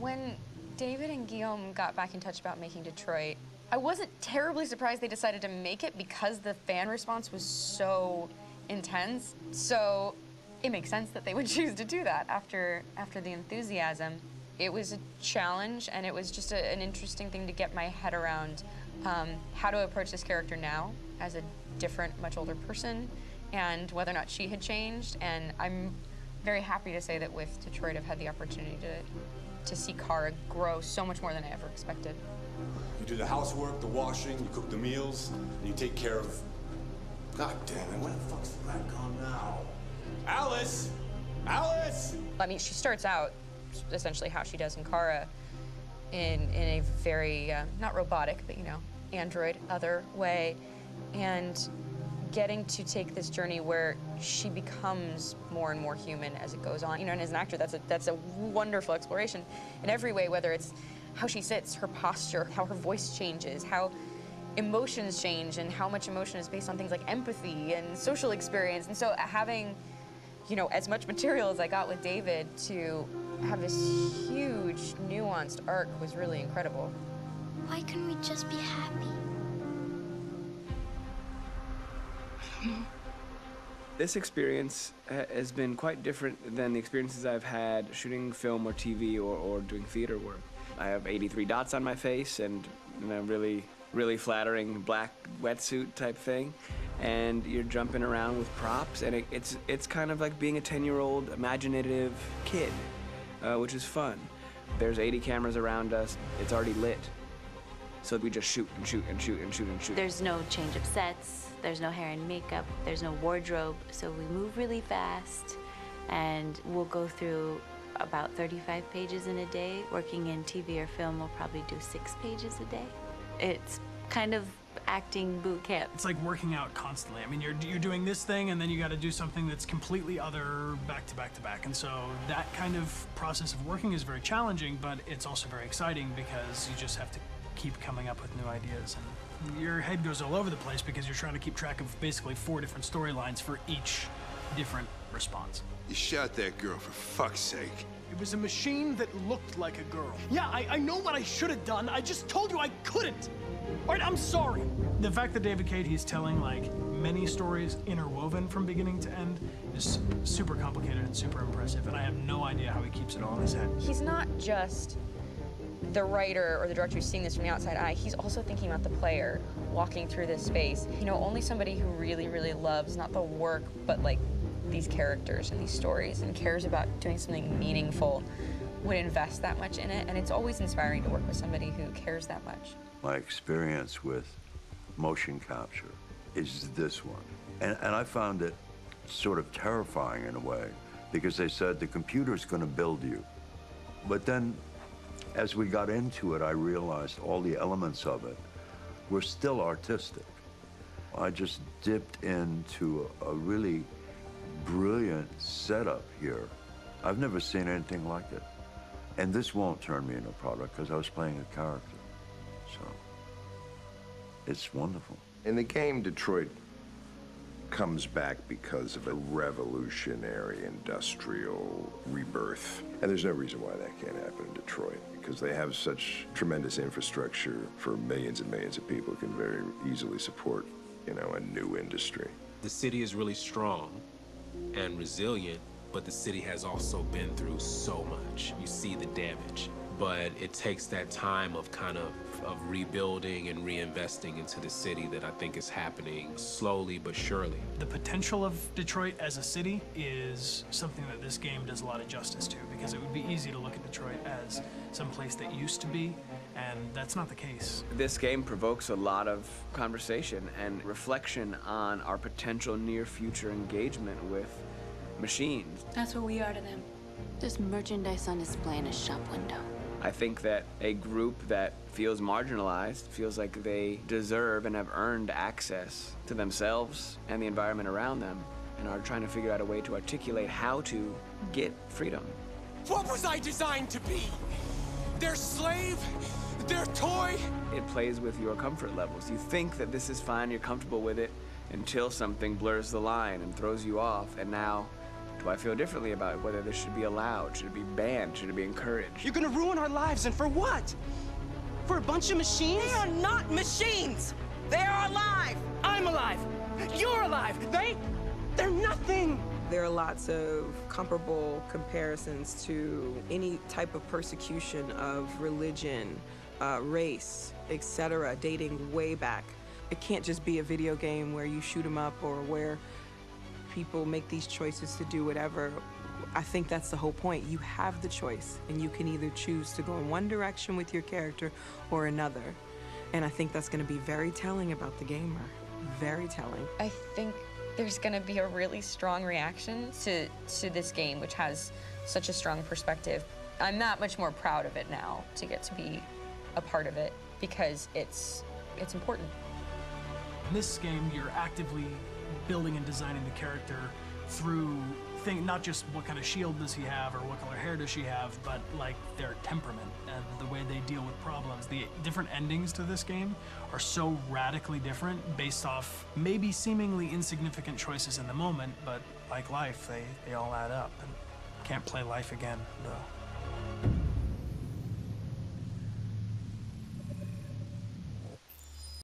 When David and Guillaume got back in touch about making Detroit, I wasn't terribly surprised they decided to make it because the fan response was so intense. So it makes sense that they would choose to do that after the enthusiasm. It was a challenge, and it was just an interesting thing to get my head around how to approach this character now as a different, much older person, and whether or not she had changed. And I'm very happy to say that with Detroit, I've had the opportunity to see Kara grow so much more than I ever expected. You do the housework, the washing, you cook the meals, and you take care of... God damn it, where the fuck's the rat gone now? Alice! Alice! I mean, she starts out essentially how she does in Kara in a very, not robotic, but, you know, android, other way. And getting to take this journey where she becomes more and more human as it goes on. You know, and as an actor, that's a wonderful exploration in every way, whether it's how she sits, her posture, how her voice changes, how emotions change, and how much emotion is based on things like empathy and social experience. And so having, you know, as much material as I got with David to have this huge, nuanced arc was really incredible. Why couldn't we just be happy? This experience has been quite different than the experiences I've had shooting film or TV or doing theater work. I have 83 dots on my face and a really flattering black wetsuit type thing. And you're jumping around with props, and it's kind of like being a 10-year-old imaginative kid, which is fun. There's 80 cameras around us. It's already lit. So we just shoot and shoot and shoot and shoot and shoot. There's no change of sets. There's no hair and makeup. There's no wardrobe. So we move really fast, and we'll go through about 35 pages in a day. Working in TV or film, we'll probably do 6 pages a day. It's kind of acting boot camp. It's like working out constantly. I mean, you're doing this thing, and then you got to do something that's completely other back to back to back. And so that kind of process of working is very challenging, but it's also very exciting because you just have to keep coming up with new ideas. And your head goes all over the place because you're trying to keep track of basically 4 different storylines for each different response. You shot that girl, for fuck's sake. It was a machine that looked like a girl. Yeah, I know what I should have done. I just told you I couldn't. All right, I'm sorry. The fact that David Cade, he's telling like many stories interwoven from beginning to end is super complicated and super impressive, and I have no idea how he keeps it all in his head. He's not just the writer or the director who's seeing this from the outside eye. He's also thinking about the player walking through this space. You know, only somebody who really, really loves not the work, but like these characters and these stories and cares about doing something meaningful would invest that much in it. And it's always inspiring to work with somebody who cares that much. My experience with motion capture is this one. And I found it sort of terrifying in a way, because they said the computer's gonna build you. But then, as we got into it, I realized all the elements of it were still artistic. I just dipped into a really brilliant setup here. I've never seen anything like it. And this won't turn me into a product because I was playing a character. So, it's wonderful. In the game, Detroit comes back because of a revolutionary industrial rebirth. And there's no reason why that can't happen in Detroit, because they have such tremendous infrastructure for millions and millions of people who can very easily support, you know, a new industry. The city is really strong and resilient, but the city has also been through so much. You see the damage, but it takes that time of kind of rebuilding and reinvesting into the city that I think is happening slowly but surely. The potential of Detroit as a city is something that this game does a lot of justice to, because it would be easy to look at Detroit as some place that used to be, and that's not the case. This game provokes a lot of conversation and reflection on our potential near-future engagement with machines. That's what we are to them. Just merchandise on display in a shop window. I think that a group that feels marginalized, feels like they deserve and have earned access to themselves and the environment around them, and are trying to figure out a way to articulate how to get freedom. What was I designed to be? Their slave? Their toy? It plays with your comfort levels. You think that this is fine, you're comfortable with it, until something blurs the line and throws you off, and now Do I feel differently about whether this should be allowed? Should it be banned? Should it be encouraged? You're gonna ruin our lives, and for what? For a bunch of machines? They are not machines! They are alive! I'm alive! You're alive! They're nothing! There are lots of comparable comparisons to any type of persecution of religion, race, etc., dating way back. It can't just be a video game where you shoot 'em up or where people make these choices to do whatever. I think that's the whole point. You have the choice, and you can either choose to go in one direction with your character or another. And I think that's going to be very telling about the gamer. Very telling. I think there's going to be a really strong reaction to this game, which has such a strong perspective. I'm that much more proud of it now to get to be a part of it because it's important. In this game, you're actively building and designing the character through not just what kind of shield does he have or what color hair does she have, but like their temperament and the way they deal with problems. The different endings to this game are so radically different based off maybe seemingly insignificant choices in the moment, but like life, they all add up. And can't play life again, though.